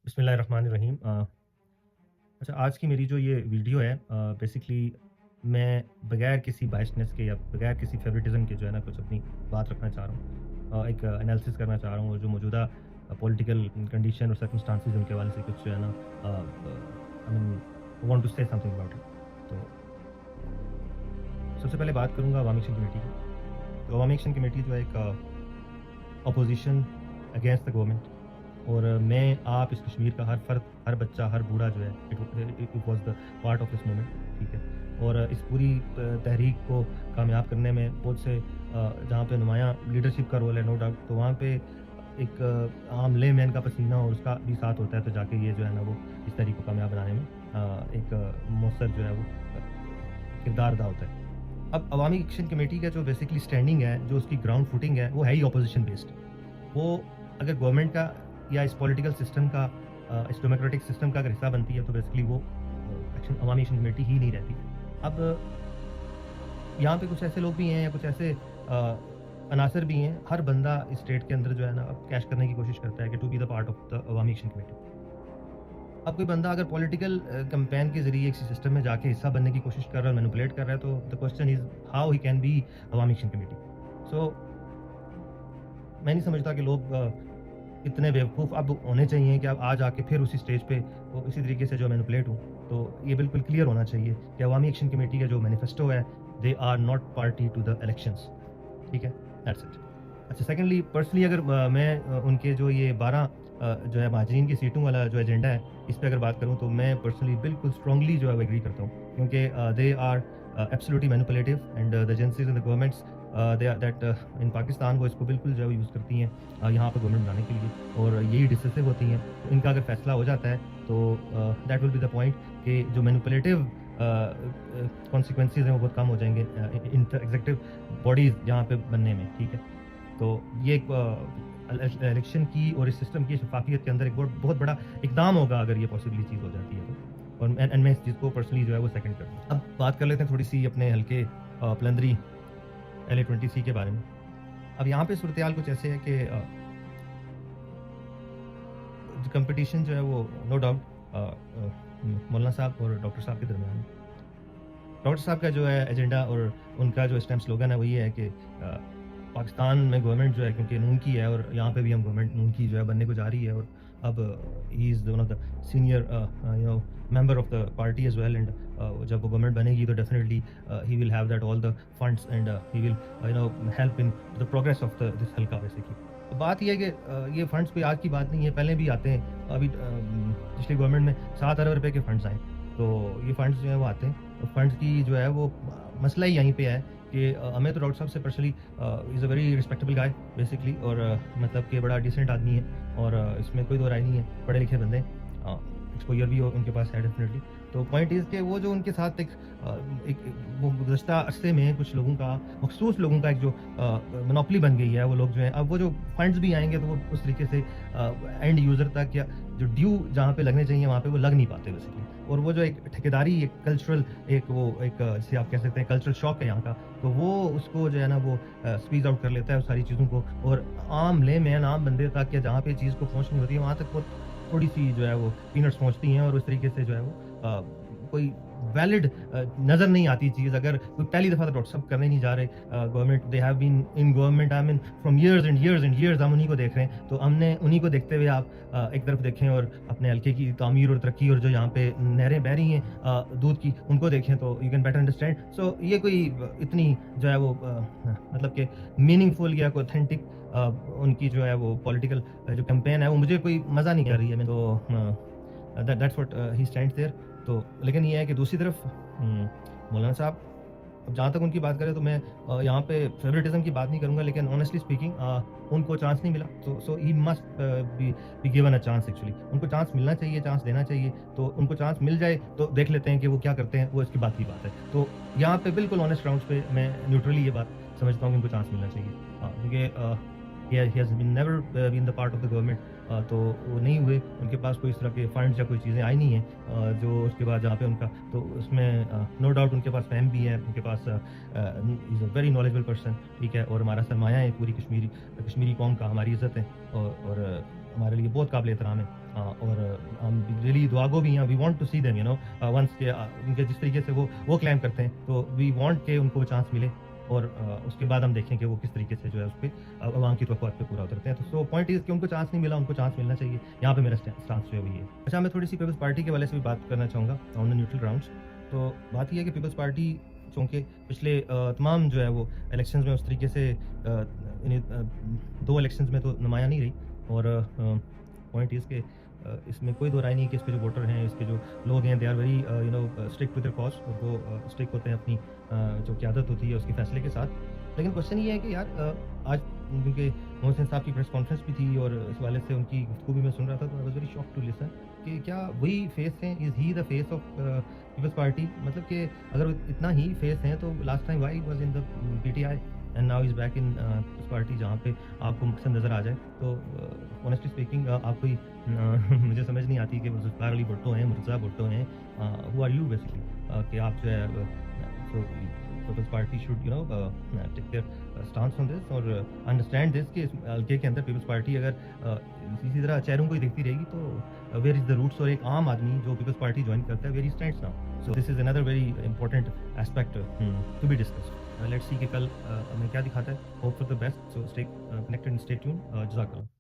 بسم اللہ الرحمن الرحیم اچھا، آج کی میری جو یہ ویڈیو ہے بیسکلی میں بغیر کسی بائسنس کے یا بغیر کسی فیوریٹزم کے جو ہے نا کچھ اپنی بات رکھنا چاہ رہا ہوں، ایک انالیسس کرنا چاہ رہا ہوں، اور جو موجودہ پولیٹیکل کنڈیشن اور سرکمسٹانسز ان کے حوالے سے کچھ جو ہے نا آئی مین وانٹ ٹو سے سم تھنگ اباؤٹ اٹ. تو سب سے پہلے بات کروں گا عوامی ایکشن کمیٹی کی. تو عوامی ایکشن کمیٹی جو ہے ایک اپوزیشن اگینسٹ دا گورنمنٹ، اور میں آپ اس کشمیر کا ہر فرد، ہر بچہ، ہر بوڑھا جو ہے it was the part of this moment, ٹھیک ہے. اور اس پوری تحریک کو کامیاب کرنے میں بہت سے جہاں پہ نمایاں لیڈرشپ کا رول ہے، نو ڈاؤٹ، تو وہاں پہ ایک عام لے مین کا پسینہ اور اس کا بھی ساتھ ہوتا ہے، تو جا کے یہ جو ہے نا وہ اس تحریک کو کامیاب بنانے میں ایک مؤثر جو ہے وہ کردار ادا ہوتا ہے. اب عوامی ایکشن کمیٹی کا جو بیسکلی اسٹینڈنگ ہے، جو اس کی گراؤنڈ فوٹنگ ہے، وہ ہے ہی اپوزیشن بیسڈ. وہ اگر گورنمنٹ کا یا اس پولیٹیکل سسٹم کا، اس ڈیموکریٹک سسٹم کا اگر حصہ بنتی ہے، تو بیسکلی وہ عوامی ایکشن کمیٹی ہی نہیں رہتی. اب یہاں پہ کچھ ایسے لوگ بھی ہیں یا کچھ ایسے عناصر بھی ہیں، ہر بندہ اس اسٹیٹ کے اندر جو ہے نا اب کیش کرنے کی کوشش کرتا ہے کہ to be the part of the Awami action committee. اب کوئی بندہ اگر پولیٹیکل کمپین کے ذریعے کسی سسٹم میں جا کے حصہ بننے کی کوشش کر رہا ہے، مینوپولیٹ کر رہا ہے، تو the question is how he can be عوامی ایکشن کمیٹی. سو میں نہیں سمجھتا کہ لوگ اتنے بیوقوف اب ہونے چاہیے کہ اب آ جا کے پھر اسی اسٹیج پہ وہ اسی طریقے سے جو مینوپولیٹ ہوں. تو یہ بالکل کلیئر ہونا چاہیے کہ عوامی ایکشن کمیٹی کا جو مینیفیسٹو ہے، they are not party to the elections, ٹھیک ہے، دیٹس اٹ. اچھا، سیکنڈلی پرسنلی اگر میں ان کے جو یہ 12 جو ہے مہاجرین کی سیٹوں والا جو ایجنڈا ہے، اس پہ اگر بات کروں تو میں پرسنلی بالکل اسٹرانگلی جو ہے وہ ایگری کرتا ہوں، کیونکہ they are absolutely manipulative and the agencies and the governments that in Pakistan وہ اس کو بالکل جو ہے یوز کرتی ہیں یہاں پہ گورنمنٹ بنانے کے لیے، اور یہی ڈسیسو ہوتی ہیں. تو ان کا اگر فیصلہ ہو جاتا ہے تو that will be the point کہ جو مینوپولیٹو کانسیکوینسز ہیں وہ بہت کم ہو جائیں گے ایگزیکٹو باڈیز یہاں پہ بننے میں، ٹھیک ہے. تو یہ ایک الیکشن کی اور اس سسٹم کی شفافیت کے اندر ایک بہت بڑا اقدام ہوگا اگر یہ پاسبلی چیز ہو جاتی ہے تو. اور میں اس چیز کو پرسنلی جو ہے وہ سیکنڈ کرتا ہوں. اب بات کر لیتے ہیں تھوڑی سی اپنے ہلکے پلندری LA-20C کے بارے میں. اب یہاں پہ صورتحال کچھ ایسے ہے کہ کمپٹیشن جو ہے وہ نو ڈاؤٹ مولانا صاحب اور ڈاکٹر صاحب کے درمیان ہے. ڈاکٹر صاحب کا جو ہے ایجنڈا اور ان کا جو اس ٹائم سلوگن ہے وہ یہ ہے کہ پاکستان میں گورنمنٹ جو ہے کیونکہ نون کی ہے، اور یہاں پہ بھی ہم گورنمنٹ نون کی جو ہے بننے کو جا رہی ہے، اور اب he is one of the senior member of the party as well. And جب وہ گورنمنٹ بنے گی تو definitely he will have that all the funds and he will help in the progress of this حلقہ basically. بات یہ ہے کہ یہ فنڈس کوئی آج کی بات نہیں ہے، پہلے بھی آتے ہیں. ابھی پچھلی گورنمنٹ میں 7 ارب روپے کے فنڈس آئے، تو یہ فنڈس جو ہیں وہ آتے ہیں. فنڈس کی جو ہے وہ مسئلہ ہی یہیں پہ ہے کہ ہمیں تو ڈاکٹر صاحب سے personally is a very respectable guy basically, اور مطلب کہ بڑا ڈیسنٹ آدمی ہے، اور اس میں کوئی دو رائے نہیں ہے، پڑھے لکھے بندے، ایکسپوجر بھی ان کے پاس ہے ڈیفینیٹلی. تو پوائنٹ از کہ وہ جو ان کے ساتھ ایک وہ گزشتہ عرصے میں کچھ لوگوں کا، مخصوص لوگوں کا ایک جو منوپلی بن گئی ہے، وہ لوگ جو ہیں اب وہ جو فنڈز بھی آئیں گے تو وہ اس طریقے سے اینڈ یوزر تک یا جو ڈیو جہاں پہ لگنے چاہیے وہاں پہ وہ لگ نہیں پاتے بیسکلی. اور وہ جو ایک ٹھیکیداری، ایک کلچرل، ایک وہ ایک جسے آپ کہہ سکتے ہیں کلچرل شاک ہے یہاں کا، تو وہ اس کو جو ہے نا وہ اسکویز آؤٹ کر لیتا ہے ساری چیزوں کو، اور عام لے مین عام بندے تک یا جہاں پہ چیز کو پہنچنی ہوتی ہے وہاں تک وہ تھوڑی سی جو ہے وہ پینٹس پہنچتی ہیں، اور اس طریقے سے جو ہے وہ کوئی ویلڈ نظر نہیں آتی چیز. اگر کوئی پہلی دفعہ تو ڈاکٹر صاحب کرنے نہیں جا رہے government, they have been in government I mean from years and years and years, ہم انہیں کو دیکھ رہے ہیں. تو ہم نے انہیں کو دیکھتے ہوئے آپ ایک طرف دیکھیں اور اپنے حلقے کی تعمیر اور ترقی اور جو یہاں پہ نہریں بہ رہی ہیں دودھ کی، ان کو دیکھیں تو یو کین بیٹر انڈرسٹینڈ. سو یہ کوئی اتنی جو ہے وہ مطلب کہ میننگ فل یا کوئی اوتھینٹک ان کی جو ہے وہ پولیٹیکل جو کیمپین ہے وہ مجھے کوئی مزہ نہیں کر رہی ہے. تو that's what he stands there. تو لیکن یہ ہے کہ دوسری طرف مولانا صاحب، اب جہاں تک ان کی بات کریں تو میں یہاں پہ فیوریٹزم کی بات نہیں کروں گا، لیکن آنیسٹلی اسپیکنگ ان کو چانس نہیں ملا. So he must be given a chance. Actually ان کو چانس ملنا چاہیے، چانس دینا چاہیے. تو ان کو چانس مل جائے تو دیکھ لیتے ہیں کہ وہ کیا کرتے ہیں، وہ اس کی بات کی بات ہے. تو یہاں پہ بالکل آنیسٹ گراؤنڈس پہ میں نیوٹرلی یہ بات سمجھتا ہوں کہ ان کو چانس ملنا چاہیے، کیونکہ he has been never been the part of the government. تو وہ نہیں ہوئے، ان کے پاس کوئی اس طرح کے فنڈز یا کوئی چیزیں آئی نہیں ہیں جو اس کے بعد جہاں پہ ان کا، تو اس میں نو ڈاؤٹ ان کے پاس فہم بھی ہے، ان کے پاس از اے ویری نالجبل پرسن، ٹھیک ہے. اور ہمارا سرمایہ ہے پوری کشمیری قوم کا، ہماری عزت ہے، اور ہمارے لیے بہت قابل احترام ہے. اور ہم ریئلی دعا گو بھی ہیں. We want to see them once کہ ان کے جس طریقے سے وہ کلیم کرتے ہیں, تو وی وانٹ کہ ان کو وہ چانس ملے, اور اس کے بعد ہم دیکھیں کہ وہ کس طریقے سے جو ہے اس پہ عوام کی توقعات پہ پورا اترتے ہیں. تو سو پوائنٹ از کہ ان کو چانس نہیں ملا, ان کو چانس ملنا چاہیے. یہاں پہ میرا اسٹانس جو ہے وہ یہ ہے. اچھا, میں تھوڑی سی پیپلز پارٹی کے والے سے بھی بات کرنا چاہوں گا آن دا نیوٹرل گراؤنڈس. تو بات یہ ہے کہ پیپلز پارٹی چونکہ پچھلے تمام جو ہے وہ الیکشنز میں اس طریقے سے دو الیکشنز میں تو نمایاں نہیں رہی, اور پوائنٹ از کہ اس میں کوئی دو رائے نہیں کہ اس کے جو ووٹر ہیں, اس کے جو لوگ ہیں, they are very strict with their cause, اور وہ اسٹرکٹ ہوتے ہیں اپنی جو قیادت ہوتی ہے اس کے فیصلے کے ساتھ. لیکن کوشچن یہ ہے کہ یار آج کیونکہ محسن صاحب کی پریس کانفرنس بھی تھی, اور اس والے سے ان کی گفتگو بھی میں سن رہا تھا, تو I was very shock to listen کہ کیا وہی فیس ہیں, از ہی the face of Peoples Party. مطلب کہ اگر اتنا ہی فیس ہیں تو last time why was in the P T I and now is back in Peoples Party, جہاں پہ آپ کو مقصد نظر آ جائے. تو آنیسٹلی اسپیکنگ آپ کوئی مجھے سمجھ نہیں آتی کہ ذوالفقار علی بھٹو ہیں, مرتضیٰ بھٹو ہیں, ہو آر یو بیسکلی, کہ آپ جو ہے so People's Party should take their stance on this اور understand this کہ اس حلقے کے اندر پیپلز پارٹی اگر اسی طرح چہروں کو ہی دیکھتی رہے گی تو ویئر از دا روٹس, اور ایک عام آدمی جو پیپلز پارٹی جوائن کرتا ہے where he stands now. So this is another very important aspect to be discussed. Let's see کہ کل ہمیں کیا دکھاتا ہے. Hope for the best, so stay connected and stay tune. جزاک اللہ.